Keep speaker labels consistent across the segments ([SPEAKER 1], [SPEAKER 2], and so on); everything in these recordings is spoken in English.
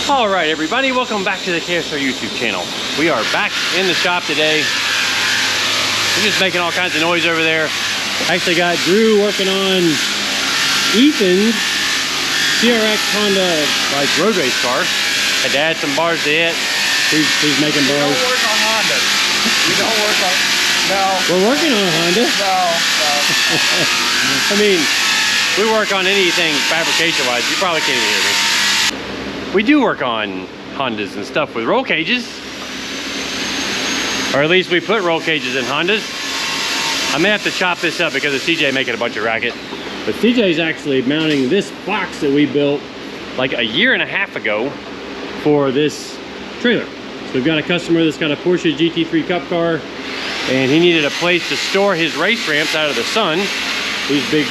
[SPEAKER 1] All right, everybody, welcome back to the KSR YouTube channel. We are back in the shop today. We're just making all kinds of noise over there. Actually got Drew working on Ethan's CRX Honda like road race car. Had to add some bars to it. He's making bars.
[SPEAKER 2] We don't work on Honda. We don't work on, no.
[SPEAKER 1] We're working on Honda.
[SPEAKER 2] No.
[SPEAKER 1] I mean, we work on anything fabrication-wise. You probably can't even hear me. We do work on Hondas and stuff with roll cages. Or at least we put roll cages in Hondas. I may have to chop this up because of CJ making a bunch of racket. But CJ's actually mounting this box that we built like a year and a half ago for this trailer. So we've got a customer that's got a Porsche GT3 Cup car, and he needed a place to store his race ramps out of the sun. These big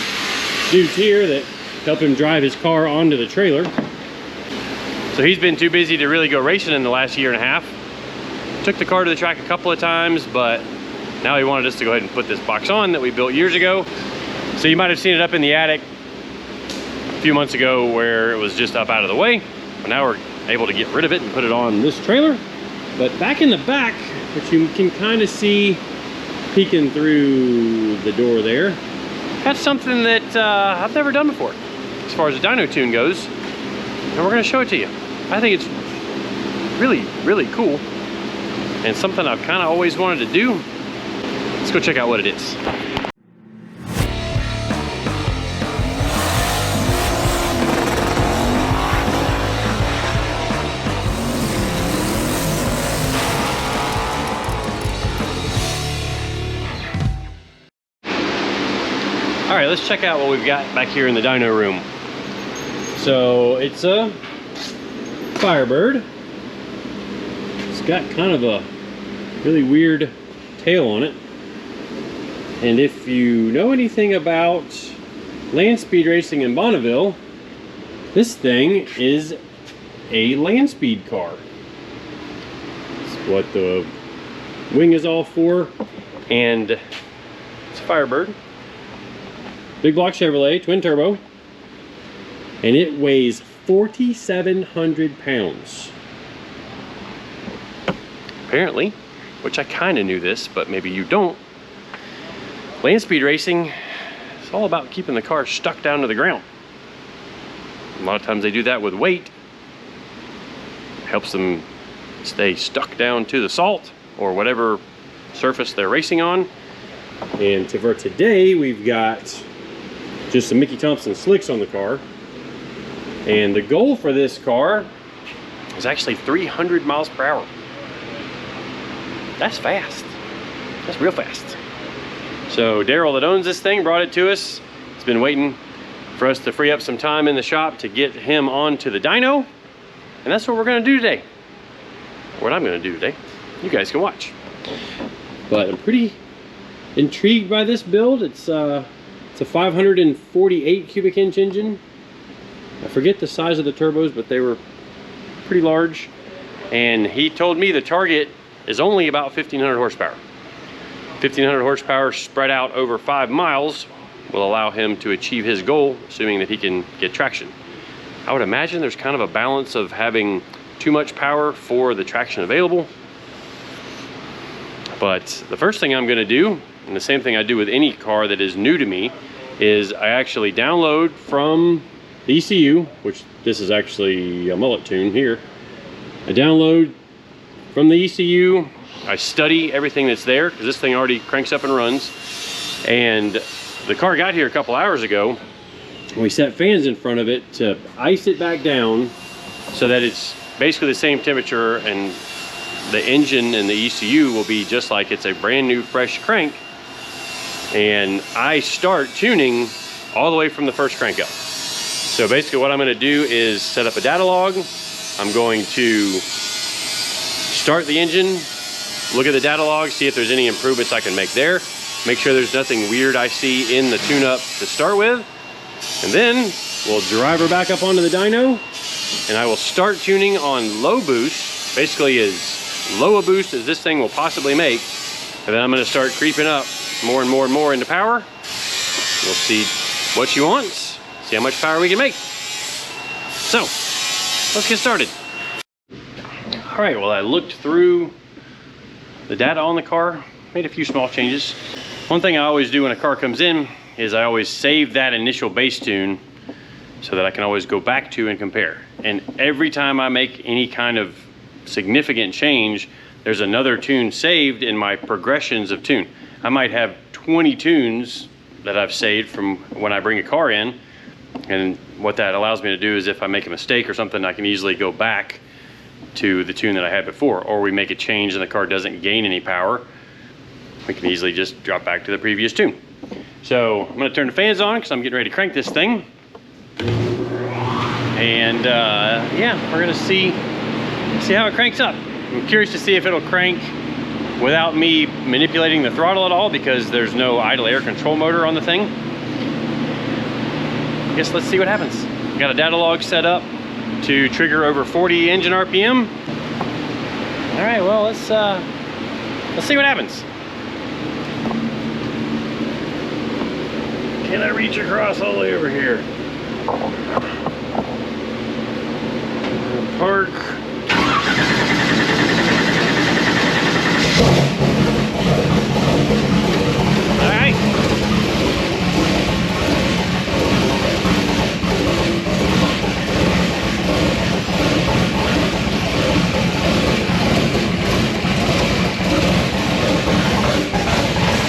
[SPEAKER 1] dudes here that help him drive his car onto the trailer. So he's been too busy to really go racing in the last year and a half. Took the car to the track a couple of times, but now he wanted us to go ahead and put this box on that we built years ago. So you might have seen it up in the attic a few months ago where it was just up out of the way. But now we're able to get rid of it and put it on this trailer. But back in the back, which you can kind of see peeking through the door there, that's something that I've never done before as far as the dyno tune goes. And we're gonna show it to you. I think it's really, really cool and something I've kind of always wanted to do. Let's go check out what it is. All right, let's check out what we've got back here in the dyno room. So it's a Firebird. It's got kind of a really weird tail on it. And if you know anything about Landspeed racing in Bonneville, this thing is a Landspeed car. It's what the wing is all for. And it's a Firebird. Big block Chevrolet, twin turbo. And it weighs 4,700 pounds. Apparently, which I kind of knew this, but maybe you don't, Landspeed racing is all about keeping the car stuck down to the ground. A lot of times they do that with weight. It helps them stay stuck down to the salt or whatever surface they're racing on. And for today, we've got just some Mickey Thompson slicks on the car. And the goal for this car is actually 300 miles per hour. That's fast. That's real fast. So Daryl that owns this thing brought it to us. He's been waiting for us to free up some time in the shop to get him onto the dyno. And that's what we're gonna do today. What I'm gonna do today, you guys can watch. But I'm pretty intrigued by this build. It's a 548 cubic inch engine. I forget the size of the turbos, but they were pretty large. And he told me the target is only about 1,500 horsepower. 1,500 horsepower spread out over 5 miles will allow him to achieve his goal, assuming that he can get traction. I would imagine there's kind of a balance of having too much power for the traction available. But the first thing I'm gonna do, and the same thing I do with any car that is new to me, is I actually download from the ECU, which this is actually a mullet tune here. I download from the ECU, I study everything that's there, because this thing already cranks up and runs. And the car got here a couple hours ago, and we set fans in front of it to ice it back down so that it's basically the same temperature, and the engine and the ECU will be just like it's a brand new fresh crank. And I start tuning all the way from the first crank up. So basically what I'm gonna do is set up a data log. I'm going to start the engine, look at the data log, see if there's any improvements I can make there. Make sure there's nothing weird I see in the tune-up to start with. And then we'll drive her back up onto the dyno, and I will start tuning on low boost, basically as low a boost as this thing will possibly make. And then I'm gonna start creeping up more and more and more into power. We'll see what she wants, see how much power we can make. So, let's get started. All right, well, I looked through the data on the car, made a few small changes. One thing I always do when a car comes in is I always save that initial base tune so that I can always go back to and compare. And every time I make any kind of significant change, there's another tune saved in my progressions of tune. I might have 20 tunes that I've saved from when I bring a car in, and what that allows me to do is if I make a mistake or something, I can easily go back to the tune that I had before, or we make a change and the car doesn't gain any power, we can easily just drop back to the previous tune. So I'm gonna turn the fans on because I'm getting ready to crank this thing. And yeah, we're gonna see how it cranks up. I'm curious to see if it'll crank without me manipulating the throttle at all, because there's no idle air control motor on the thing. I guess let's see what happens. Got a data log set up to trigger over 40 engine RPM. All right, well, let's see what happens. Can I reach across all the way over here? Park. All right.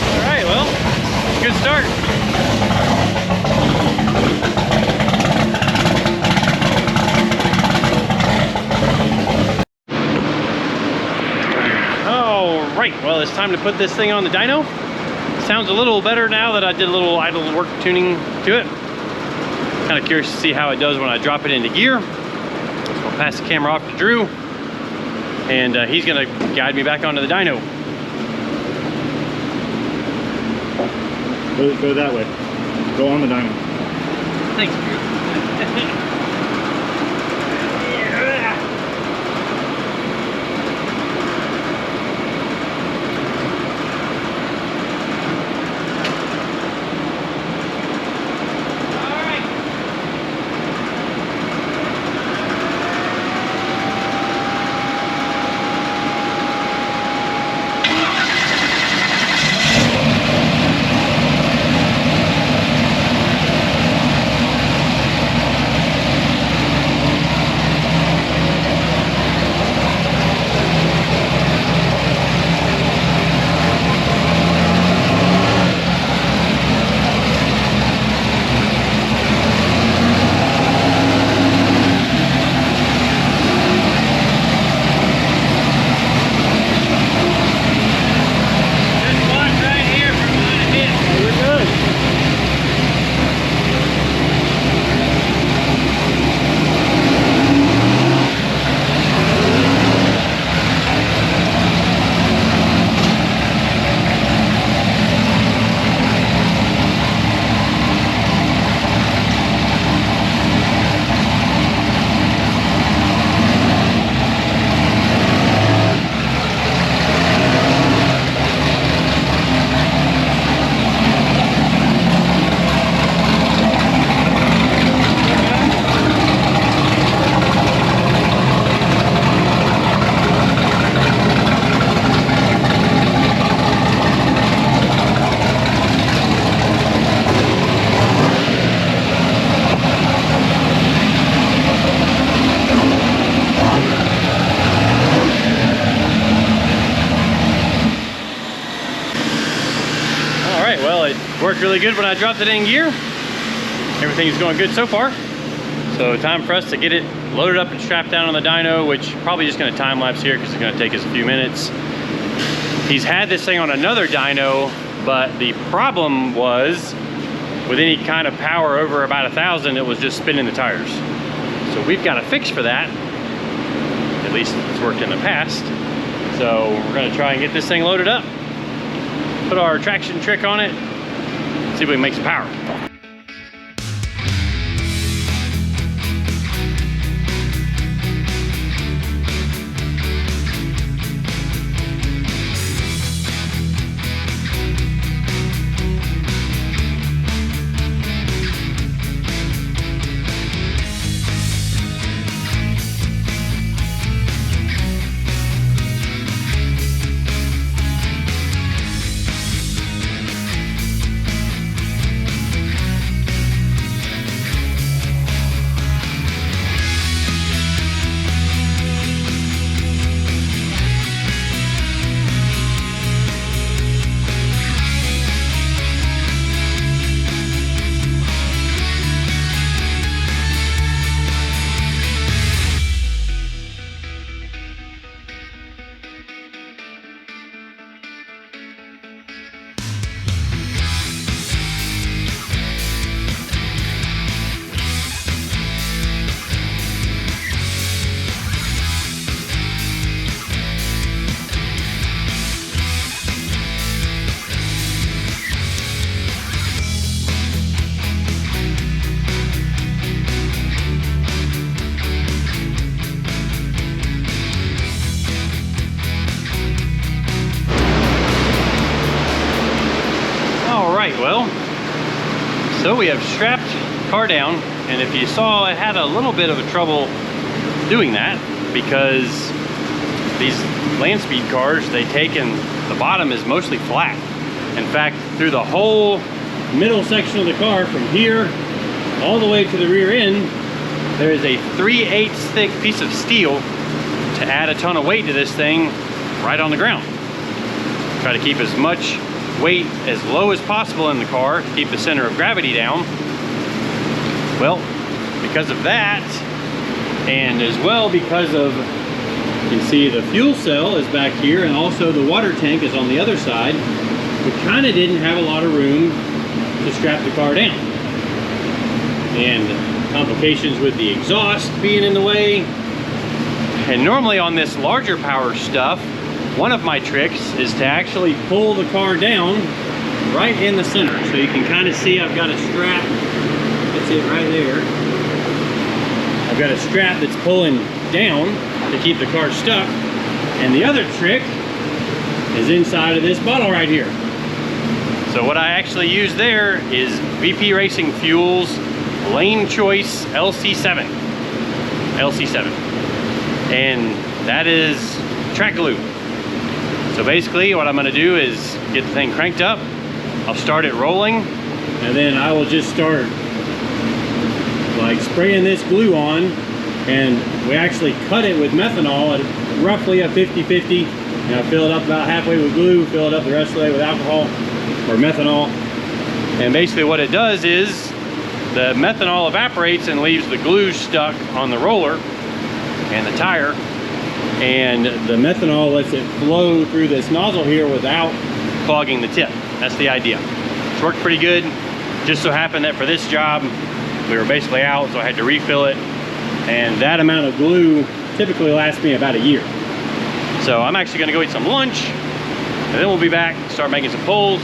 [SPEAKER 1] All right, well, good start. Well, it's time to put this thing on the dyno. Sounds a little better now that I did a little idle work tuning to it. Kind of curious to see how it does when I drop it into gear. So I'll pass the camera off to Drew, and he's gonna guide me back onto the dyno.
[SPEAKER 2] Go that way. Go on the dyno.
[SPEAKER 1] Thanks, Drew. Worked really good when I dropped it in gear. Everything's going good so far. So time for us to get it loaded up and strapped down on the dyno, which probably just gonna time lapse here because it's gonna take us a few minutes. He's had this thing on another dyno, but the problem was with any kind of power over about 1,000, it was just spinning the tires. So we've got a fix for that. At least it's worked in the past. So we're gonna try and get this thing loaded up, put our traction trick on it, see if we can make some power. So we have strapped car down, and if you saw, I had a little bit of a trouble doing that because these Landspeed cars, they take and the bottom is mostly flat. In fact, through the whole middle section of the car from here all the way to the rear end, there is a 3/8 thick piece of steel to add a ton of weight to this thing right on the ground. Try to keep as much weight as low as possible in the car, keep the center of gravity down. Well, because of that, and as well because of, you can see the fuel cell is back here and also the water tank is on the other side, we kind of didn't have a lot of room to strap the car down. And complications with the exhaust being in the way. And normally on this larger power stuff, one of my tricks is to actually pull the car down right in the center. So you can kind of see I've got a strap, that's it right there. I've got a strap that's pulling down to keep the car stuck. And the other trick is inside of this bottle right here. So what I actually use there is VP Racing Fuels Lane Choice LC7. And that is track glue. So basically what I'm gonna do is get the thing cranked up, I'll start it rolling, and then I will just start like spraying this glue on, and we actually cut it with methanol at roughly a 50-50. You know, fill it up about halfway with glue, fill it up the rest of the way with alcohol or methanol. And basically what it does is the methanol evaporates and leaves the glue stuck on the roller and the tire, and the methanol lets it flow through this nozzle here without clogging the tip. That's the idea. It's worked pretty good. Just so happened that for this job we were basically out, so I had to refill it, and that amount of glue typically lasts me about a year. So I'm actually gonna go eat some lunch, and then we'll be back, start making some pulls,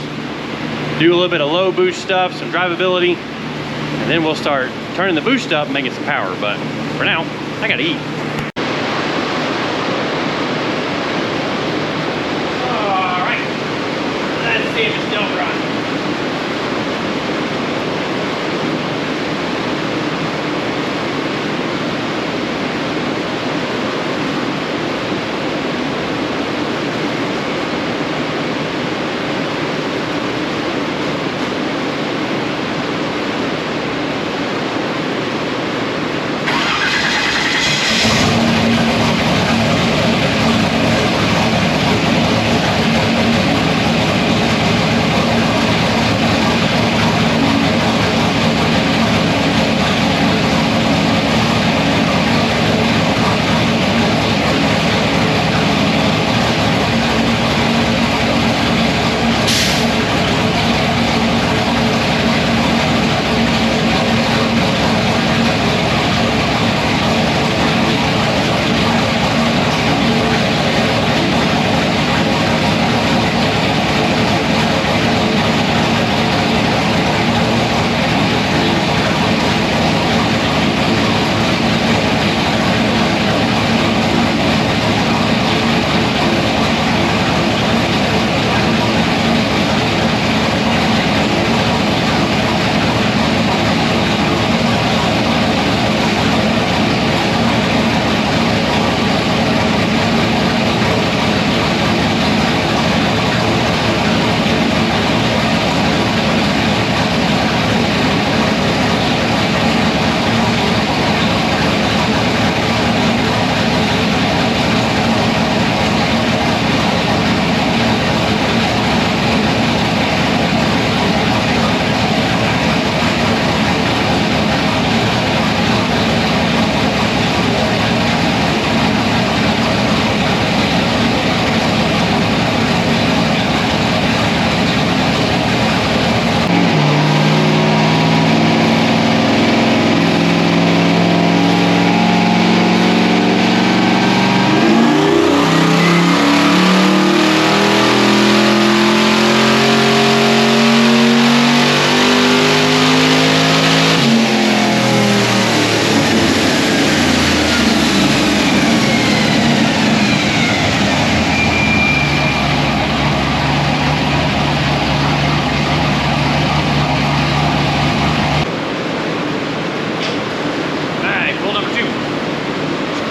[SPEAKER 1] do a little bit of low boost stuff, some drivability, and then we'll start turning the boost up and making some power. But for now, I gotta eat. All right, let's see if it's still dry.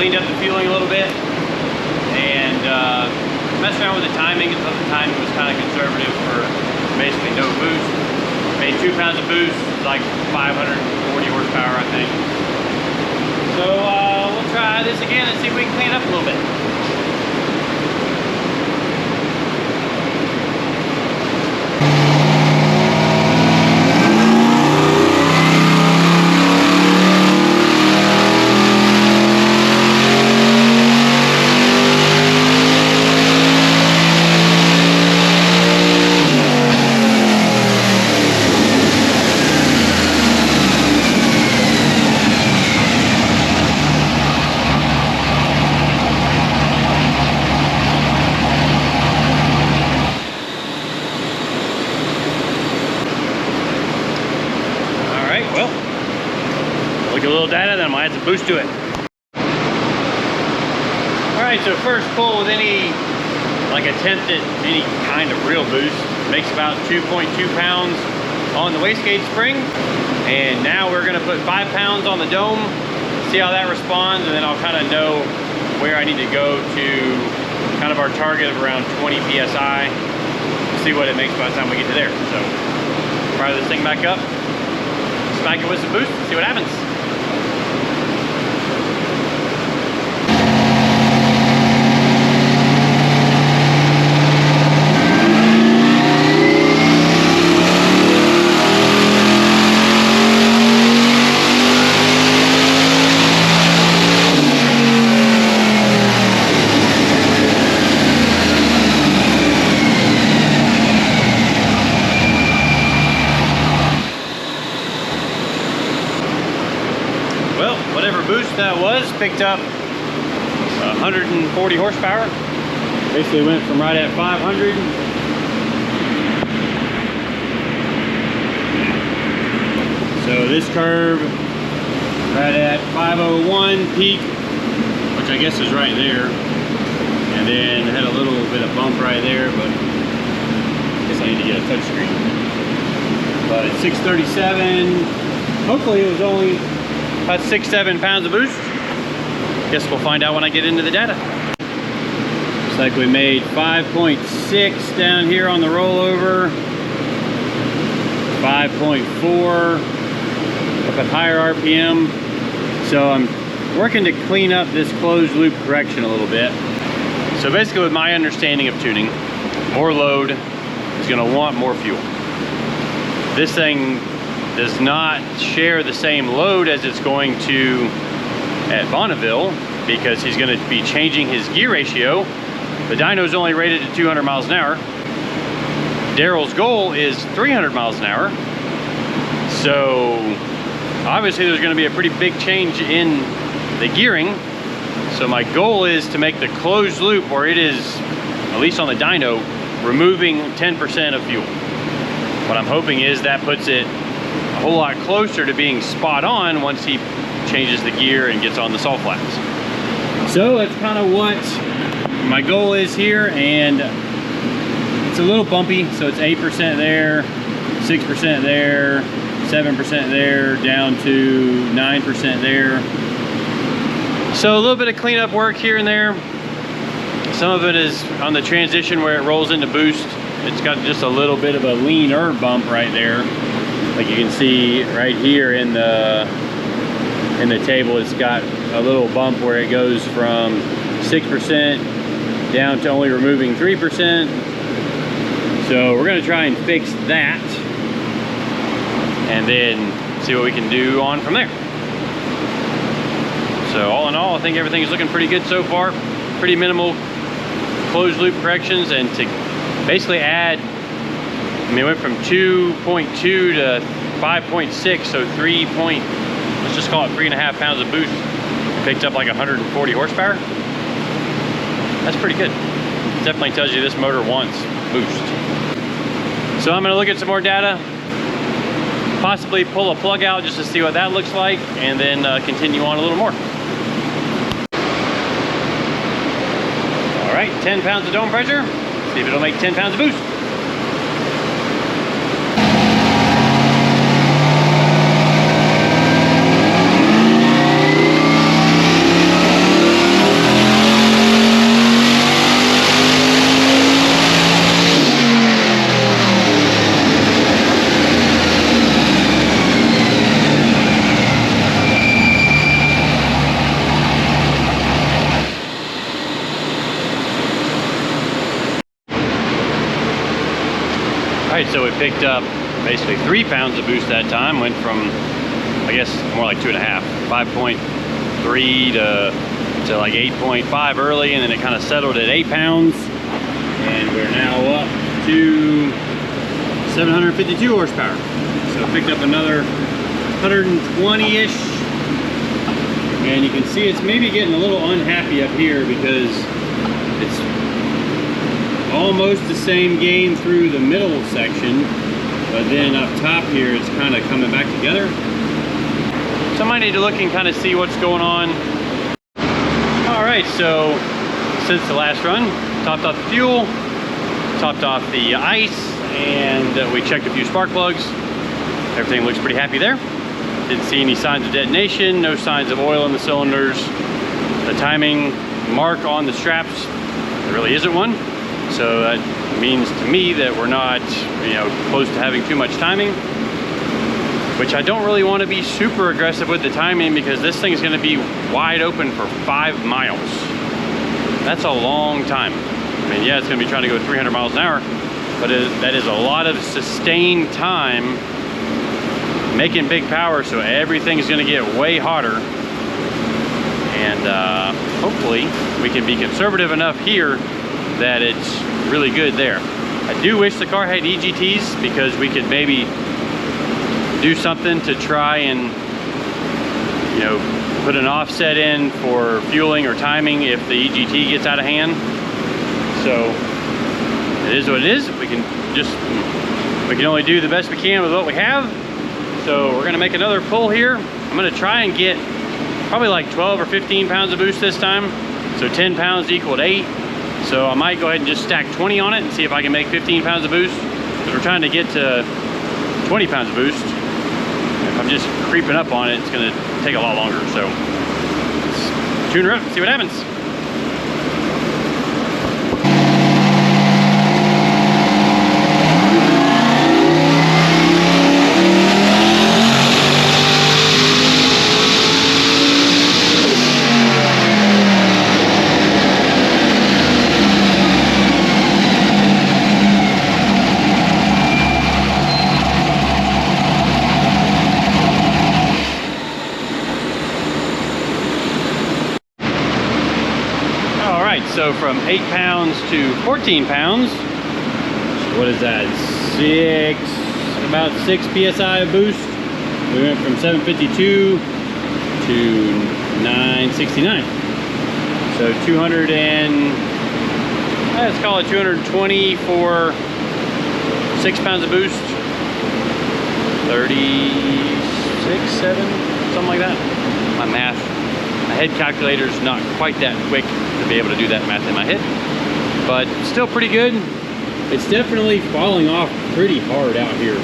[SPEAKER 1] cleaned up the fueling a little bit, and messed around with the timing. I thought the timing was kind of conservative for basically no boost. Made 2 pounds of boost, like 540 horsepower, I think. So we'll try this again and see if we can clean it up a little bit. Look at a little data, then I'm gonna add some boost to it. All right, so first pull with any attempt at any kind of real boost makes about 2.2 pounds on the wastegate spring. And now we're gonna put 5 pounds on the dome, see how that responds, and then I'll kind of know where I need to go to kind of our target of around 20 PSI. See what it makes by the time we get to there. So fire this thing back up, smack it with some boost, see what happens. Whatever boost that was, picked up 140 horsepower. Basically went from right at 500 so this curve right at 501 peak, which I guess is right there, and then had a little bit of bump right there, but I guess I need to get a touch screen. But at 637, hopefully it was only about 6-7 pounds of boost. Guess we'll find out when I get into the data. Looks like we made 5.6 down here on the rollover, 5.4 up at higher RPM. So I'm working to clean up this closed loop correction a little bit. So basically, with my understanding of tuning, more load is going to want more fuel. This thing does not share the same load as it's going to at Bonneville, because he's going to be changing his gear ratio. The dyno's only rated at 200 miles an hour. Daryl's goal is 300 miles an hour. So obviously there's going to be a pretty big change in the gearing. So my goal is to make the closed loop, or it is, at least on the dyno, removing 10% of fuel. What I'm hoping is that puts it a whole lot closer to being spot on once he changes the gear and gets on the salt flats. So that's kind of what my goal is here, and it's a little bumpy. So it's 8% there, 6% there, 7% there, down to 9% there. So a little bit of cleanup work here and there. Some of it is on the transition where it rolls into boost. It's got just a little bit of a leaner bump right there. Like you can see right here in the table, it's got a little bump where it goes from 6% down to only removing 3%. So we're gonna try and fix that and then see what we can do on from there. So all in all, I think everything is looking pretty good so far. Pretty minimal closed loop corrections, and to basically add, I mean, it went from 2.2 to 5.6, so let's just call it 3.5 pounds of boost. Picked up like 140 horsepower. That's pretty good. Definitely tells you this motor wants boost. So I'm gonna look at some more data, possibly pull a plug out just to see what that looks like, and then continue on a little more. All right, 10 pounds of dome pressure. See if it'll make 10 pounds of boost. right, so we picked up basically 3 pounds of boost that time. Went from, I guess, more like 2.5, 5.3 to like 8.5 early, and then it kind of settled at 8 pounds. And we're now up to 752 horsepower. So picked up another 120-ish. And you can see it's maybe getting a little unhappy up here because it's almost the same gain through the middle section, but then up top here it's kind of coming back together. So I might need to look and kind of see what's going on. All right, so since the last run, topped off the fuel, topped off the ice, and we checked a few spark plugs. Everything looks pretty happy there. Didn't see any signs of detonation, no signs of oil in the cylinders. The timing mark on the straps, there really isn't one. So that means to me that we're not, close to having too much timing, which I don't really want to be super aggressive with the timing because this thing is going to be wide open for 5 miles. That's a long time. I mean, yeah, it's going to be trying to go 300 miles an hour, but that is a lot of sustained time making big power, so everything's going to get way hotter. And hopefully we can be conservative enough here that it's really good there. I do wish the car had EGTs because we could maybe do something to try and put an offset in for fueling or timing if the EGT gets out of hand. So it is what it is. We can only do the best we can with what we have. So we're gonna make another pull here. I'm gonna try and get probably like 12 or 15 pounds of boost this time. So 10 pounds equaled 8. So I might go ahead and just stack 20 on it and see if I can make 15 pounds of boost, because we're trying to get to 20 pounds of boost. If I'm just creeping up on it, it's gonna take a lot longer. So let's tune her up and see what happens. So from 8 pounds to 14 pounds, what is that? About 6 PSI of boost. We went from 752 to 969. So 200 and, let's call it 220 for 6 pounds of boost. 36, 7, something like that. My head calculator's not quite that quick to be able to do that math in my head, but still pretty good. It's definitely falling off pretty hard out here,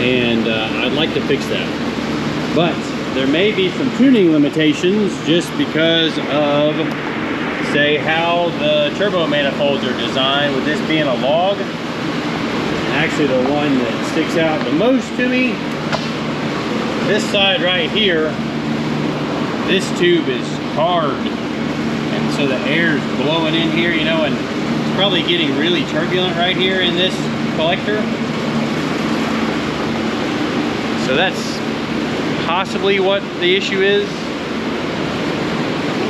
[SPEAKER 1] and I'd like to fix that. But there may be some tuning limitations just because of, say, how the turbo manifolds are designed, with this being a log. Actually, the one that sticks out the most to me, this side right here, this tube is hard, and so the air is blowing in here, and it's probably getting really turbulent right here in this collector. So that's possibly what the issue is.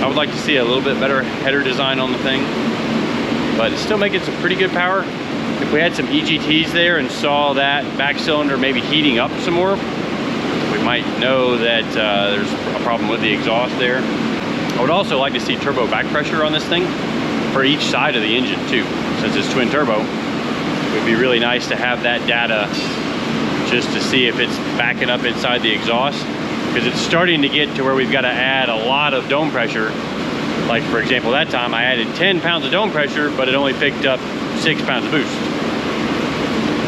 [SPEAKER 1] I would like to see a little bit better header design on the thing, but it's still making some pretty good power. If we had some EGTs there and saw that back cylinder maybe heating up some more, we might know that there's a problem with the exhaust there. I would also like to see turbo back pressure on this thing for each side of the engine too. Since it's twin turbo, it would be really nice to have that data just to see if it's backing up inside the exhaust, because it's starting to get to where we've got to add a lot of dome pressure. Like, for example, that time I added 10 pounds of dome pressure, but it only picked up 6 pounds of boost.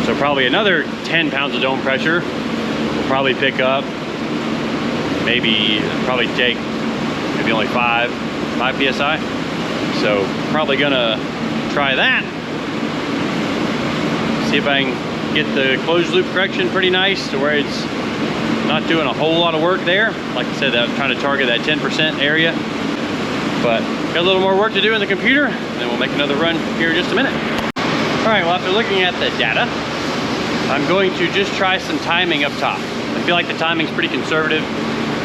[SPEAKER 1] So probably another 10 pounds of dome pressure will probably pick up, probably take maybe only 5 PSI. So probably gonna try that. See if I can get the closed loop correction pretty nice to where it's not doing a whole lot of work there. Like I said, I'm trying to target that 10% area. But got a little more work to do in the computer, and then we'll make another run here in just a minute. All Alright, well after looking at the data, I'm going to just try some timing up top. I feel like the timing's pretty conservative,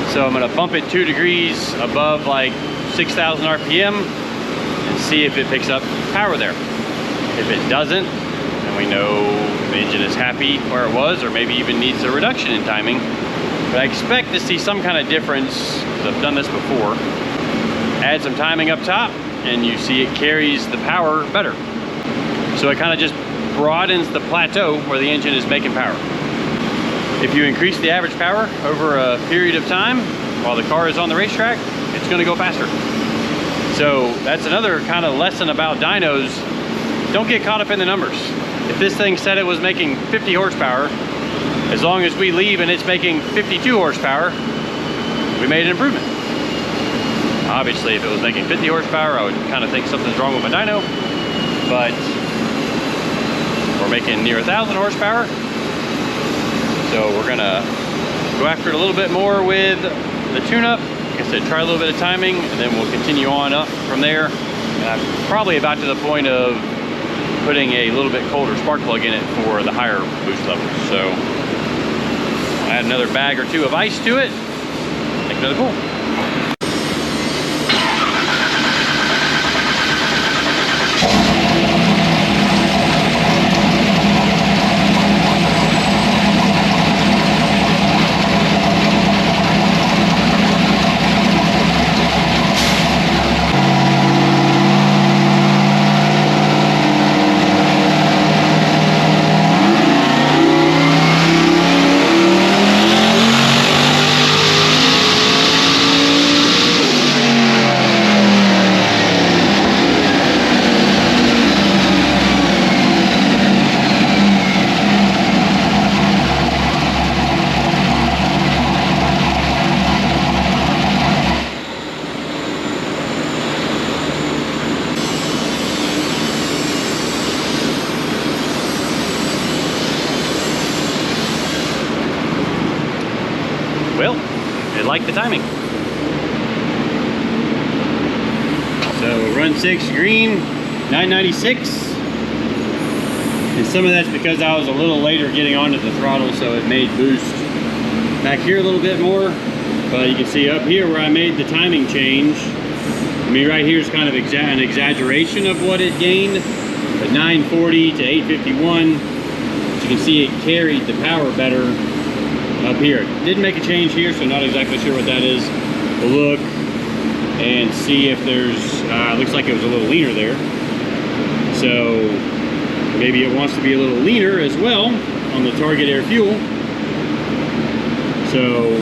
[SPEAKER 1] so I'm going to bump it 2 degrees above like 6,000 RPM and see if it picks up power there. If it doesn't, then we know the engine is happy where it was, or maybe even needs a reduction in timing. But I expect to see some kind of difference, because I've done this before. Add some timing up top, and you see it carries the power better. So it kind of just broadens the plateau where the engine is making power. If you increase the average power over a period of time while the car is on the racetrack, it's going to go faster. So that's another kind of lesson about dynos. Don't get caught up in the numbers. If this thing said it was making 50 horsepower, as long as we leave and it's making 52 horsepower, we made an improvement. Obviously, if it was making 50 horsepower, I would kind of think something's wrong with my dyno, but we're making near 1,000 horsepower. So we're gonna go after it a little bit more with the tune-up. Like I said, try a little bit of timing, and then we'll continue on up from there. And I'm probably about to the point of putting a little bit colder spark plug in it for the higher boost levels. So I'll add another bag or two of ice to it, make another pull. Well, it liked the timing. So run 6 green, 996. And some of that's because I was a little later getting onto the throttle, so it made boost back here a little bit more. But you can see up here where I made the timing change, I mean right here is kind of an exaggeration of what it gained. But 940 to 851, as you can see, it carried the power better up here. Didn't make a change here, so not exactly sure what that is. We'll look and see if there's, looks like it was a little leaner there. So maybe it wants to be a little leaner as well on the target air fuel. So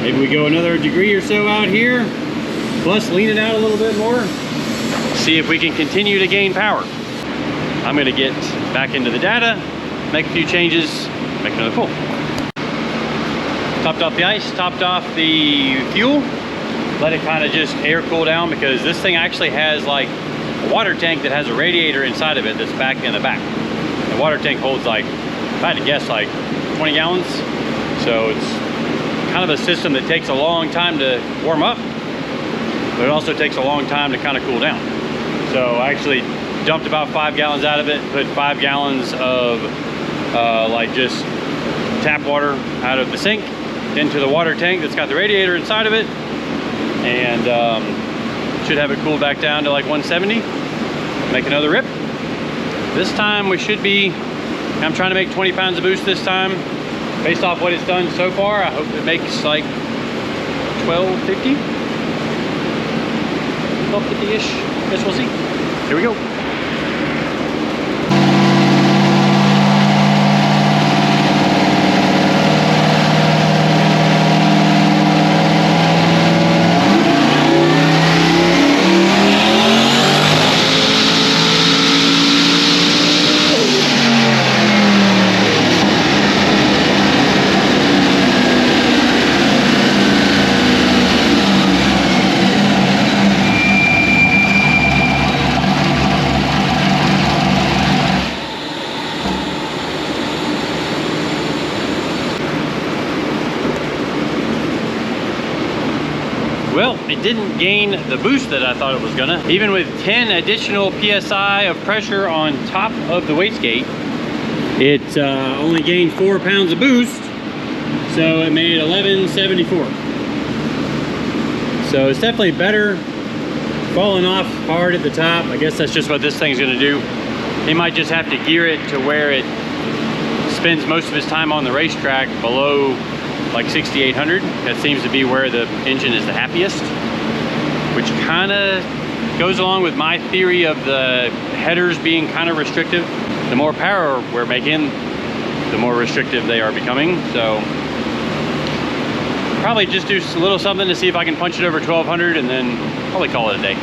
[SPEAKER 1] maybe we go another degree or so out here, plus lean it out a little bit more. See if we can continue to gain power. I'm gonna get back into the data, make a few changes, make another pull. Topped off the ice, topped off the fuel, let it kind of just air cool down, because this thing actually has like a water tank that has a radiator inside of it that's back in the back. The water tank holds like, if I had to guess, like 20 gallons. So it's kind of a system that takes a long time to warm up, but it also takes a long time to kind of cool down. So I actually dumped about 5 gallons out of it, put 5 gallons of like just tap water out of the sink into the water tank that's got the radiator inside of it, and should have it cooled back down to like 170. Make another rip. This time we should be, I'm trying to make 20 pounds of boost this time. Based off what it's done so far, I hope it makes like 1250. 1250-ish, guess we'll see. Here we go. it didn't gain the boost that I thought it was gonna. Even with 10 additional PSI of pressure on top of the wastegate, it only gained 4 pounds of boost, so it made 1174. So it's definitely better falling off hard at the top. I guess that's just what this thing's gonna do. He might just have to gear it to where it spends most of his time on the racetrack below like 6,800. That seems to be where the engine is the happiest, which kind of goes along with my theory of the headers being kind of restrictive. The more power we're making, the more restrictive they are becoming. So probably just do a little something to see if I can punch it over 1,200 and then probably call it a day.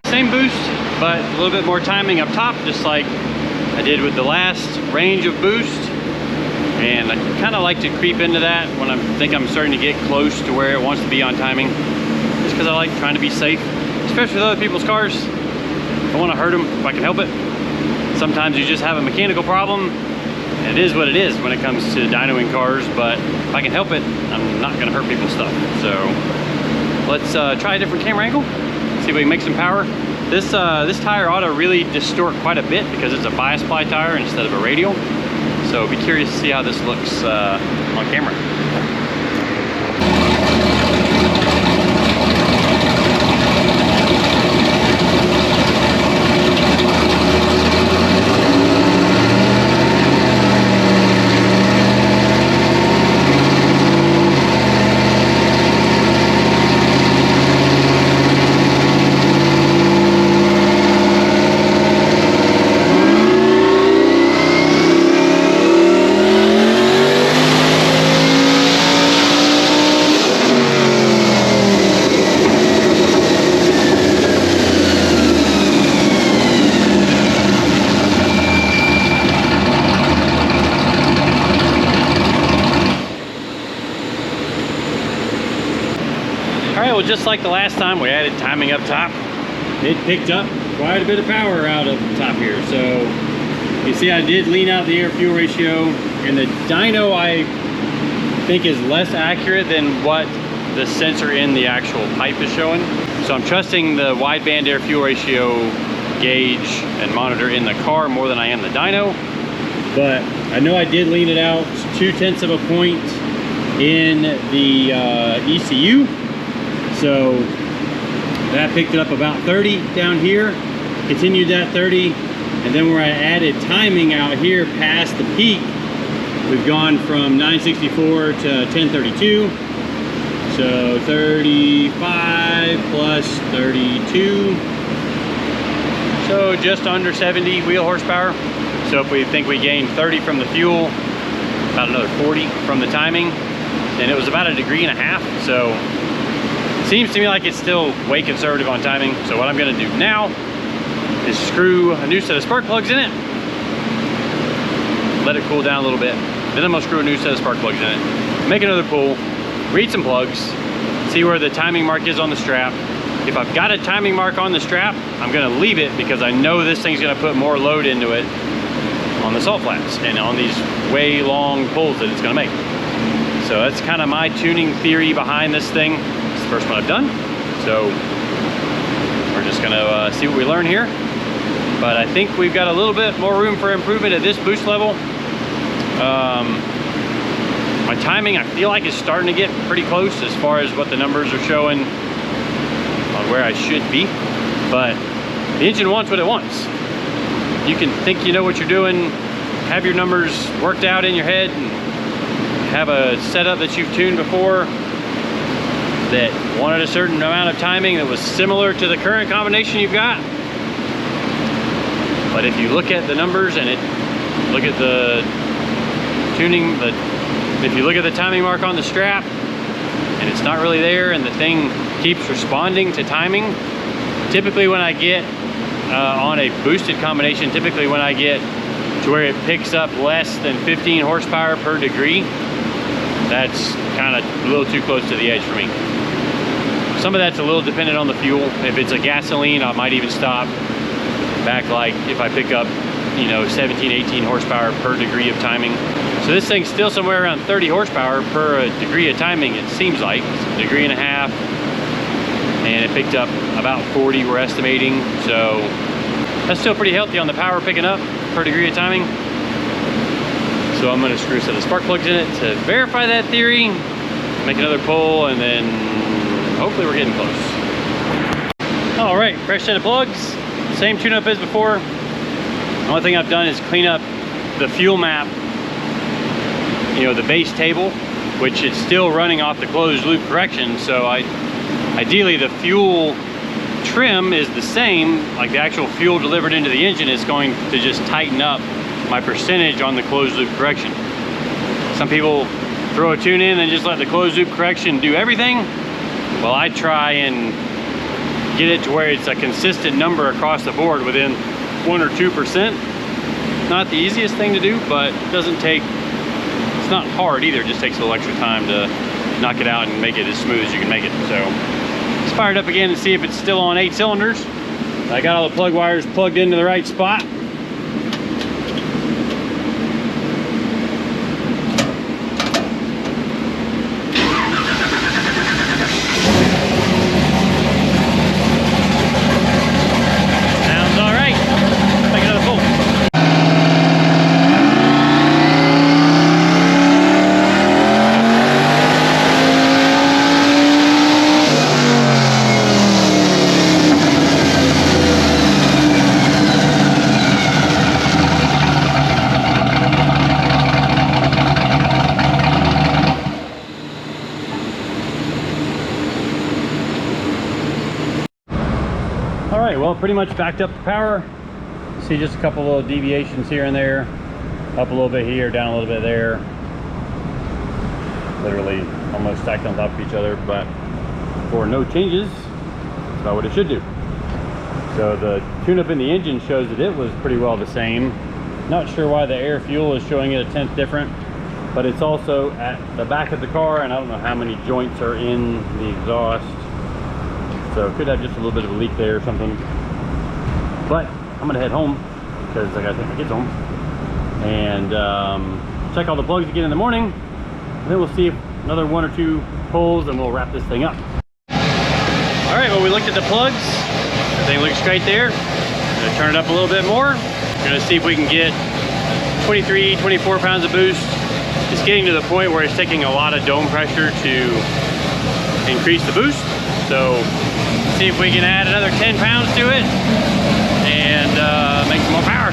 [SPEAKER 1] Same boost, but a little bit more timing up top, just like I did with the last range of boost. And I kind of like to creep into that when I think I'm starting to get close to where it wants to be on timing, just because I like trying to be safe, especially with other people's cars. I don't want to hurt them if I can help it. Sometimes you just have a mechanical problem, and it is what it is when it comes to dynoing cars, but if I can help it, I'm not going to hurt people's stuff. So let's try a different camera angle, see if we can make some power. This tire ought to really distort quite a bit because it's a bias ply tire instead of a radial. So be curious to see how this looks on camera. Just like the last time we added timing up top, it picked up quite a bit of power out of the top here. So you see I did lean out the air fuel ratio, and the dyno I think is less accurate than what the sensor in the actual pipe is showing. So I'm trusting the wideband air fuel ratio gauge and monitor in the car more than I am the dyno. But I know I did lean it out 0.2 of a point in the ECU. So that picked it up about 30 down here, continued that 30, and then where I added timing out here past the peak, we've gone from 964 to 1032. So 35 plus 32. So just under 70 wheel horsepower. So if we think we gained 30 from the fuel, about another 40 from the timing, and it was about 1.5 degrees. So seems to me like it's still way conservative on timing. So what I'm gonna do now is screw a new set of spark plugs in it, let it cool down a little bit. Then I'm gonna screw a new set of spark plugs in it, make another pull, read some plugs, see where the timing mark is on the strap. If I've got a timing mark on the strap, I'm gonna leave it because I know this thing's gonna put more load into it on the salt flats and on these way long pulls that it's gonna make. So that's kind of my tuning theory behind this thing. First one I've done, so we're just gonna see what we learn here. But I think we've got a little bit more room for improvement at this boost level. My timing I feel like is starting to get pretty close as far as what the numbers are showing on where I should be, but the engine wants what it wants. You can think you know what you're doing, have your numbers worked out in your head, and have a setup that you've tuned before that wanted a certain amount of timing that was similar to the current combination you've got. But if you look at the numbers and look at the tuning, if you look at the timing mark on the strap and it's not really there and the thing keeps responding to timing, typically when I get on a boosted combination, typically when I get to where it picks up less than 15 horsepower per degree, that's kind of a little too close to the edge for me. Some of that's a little dependent on the fuel. If it's a gasoline, I might even stop back, like if I pick up, you know, 17, 18 horsepower per degree of timing. So this thing's still somewhere around 30 horsepower per degree of timing, it seems like. It's 1.5 degrees, and it picked up about 40 we're estimating. So that's still pretty healthy on the power picking up per degree of timing. So I'm gonna screw a set of spark plugs in it to verify that theory, make another pull, and then hopefully we're getting close. All right, fresh set of plugs, same tune-up as before. The only thing I've done is clean up the fuel map, you know, the base table, which is still running off the closed loop correction. So ideally the fuel trim is the same, like the actual fuel delivered into the engine is going to just tighten up my percentage on the closed loop correction. Some people throw a tune in and just let the closed loop correction do everything. Well, I try and get it to where it's a consistent number across the board within 1 or 2%. Not the easiest thing to do, but it doesn't take, it's not hard either. It just takes a little extra time to knock it out and make it as smooth as you can make it. So let's fire it up again and see if it's still on 8 cylinders. I got all the plug wires plugged into the right spot. Well, pretty much backed up the power. See just a couple little deviations here and there, up a little bit here, down a little bit there, literally almost stacked on top of each other, but for no changes, that's about what it should do. So the tune-up in the engine shows that it was pretty well the same. Not sure why the air fuel is showing it a tenth different, but it's also at the back of the car, and I don't know how many joints are in the exhaust. So it could have just a little bit of a leak there or something. But I'm gonna head home because I gotta take my kids home and check all the plugs again in the morning. And then we'll see if another 1 or 2 pulls and we'll wrap this thing up. All right, well, we looked at the plugs. Everything looks great there. I'm gonna turn it up a little bit more. We're gonna see if we can get 23, 24 pounds of boost. It's getting to the point where it's taking a lot of dome pressure to increase the boost. So see if we can add another 10 pounds to it and make some more power.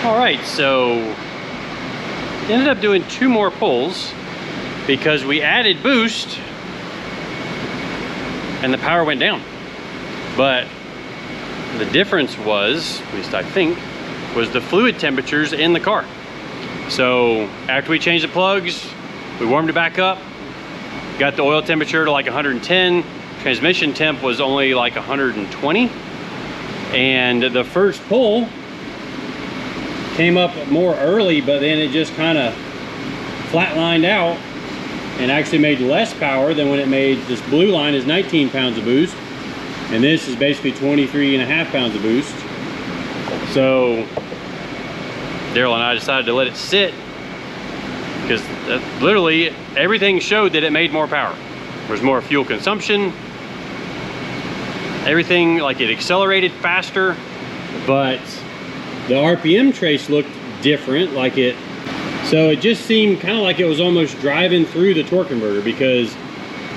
[SPEAKER 1] Alright, so ended up doing 2 more pulls because we added boost and the power went down. But the difference was, at least I think, was the fluid temperatures in the car. So after we changed the plugs, we warmed it back up, got the oil temperature to like 110, transmission temp was only like 120, and the first pull came up more early, but then it just kind of flatlined out and actually made less power than when it made. This blue line is 19 pounds of boost, and this is basically 23.5 pounds of boost. So Daryl and I decided to let it sit because literally everything showed that it made more power. There was more fuel consumption, everything, like it accelerated faster, but the RPM trace looked different, like it, so it just seemed kind of like it was almost driving through the torque converter, because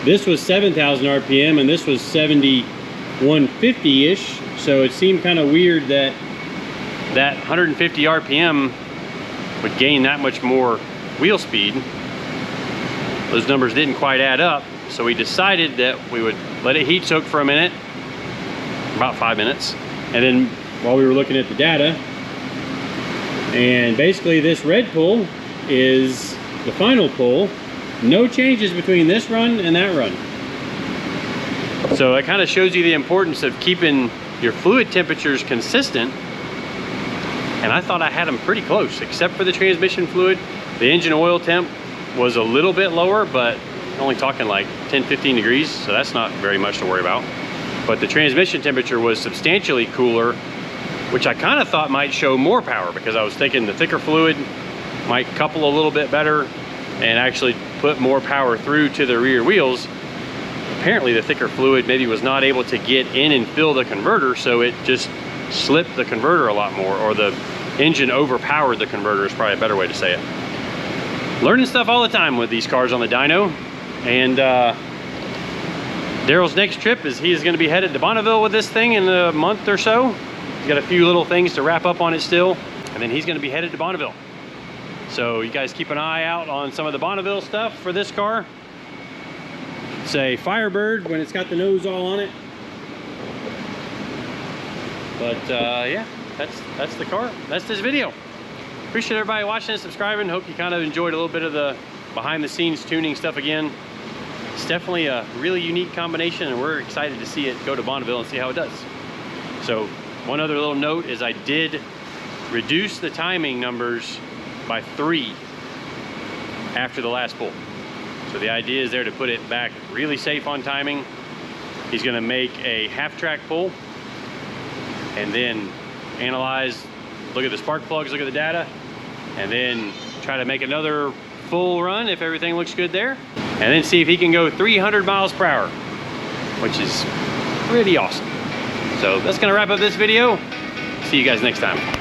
[SPEAKER 1] this was 7,000 RPM and this was 7150-ish, so it seemed kind of weird that that 150 RPM would gain that much more wheel speed. Those numbers didn't quite add up, so we decided that we would let it heat soak for a minute, about 5 minutes, and then while we were looking at the data, and basically this red pull is the final pull. No changes between this run and that run. So it kind of shows you the importance of keeping your fluid temperatures consistent. And I thought I had them pretty close, except for the transmission fluid. The engine oil temp was a little bit lower, but only talking like 10-15 degrees, so that's not very much to worry about. But the transmission temperature was substantially cooler, which I kind of thought might show more power, because I was thinking the thicker fluid might couple a little bit better and actually put more power through to the rear wheels. Apparently the thicker fluid maybe was not able to get in and fill the converter, so it just slipped the converter a lot more, or the engine overpowered the converter is probably a better way to say it. Learning stuff all the time with these cars on the dyno. And Daryl's next trip is he's going to be headed to Bonneville with this thing in a month or so. He's got a few little things to wrap up on it still, and then he's going to be headed to Bonneville. So you guys keep an eye out on some of the Bonneville stuff for this car. It's a Firebird when it's got the nose all on it. But yeah, that's the car. That's this video. Appreciate everybody watching and subscribing. Hope you kind of enjoyed a little bit of the behind the scenes tuning stuff again. It's definitely a really unique combination, and we're excited to see it go to Bonneville and see how it does. So one other little note is I did reduce the timing numbers by 3 after the last pull. So the idea is there to put it back really safe on timing. He's gonna make a half track pull and then analyze, look at the spark plugs, look at the data, and then try to make another full run if everything looks good there, and then see if he can go 300 miles per hour, which is pretty awesome. So that's gonna wrap up this video. See you guys next time.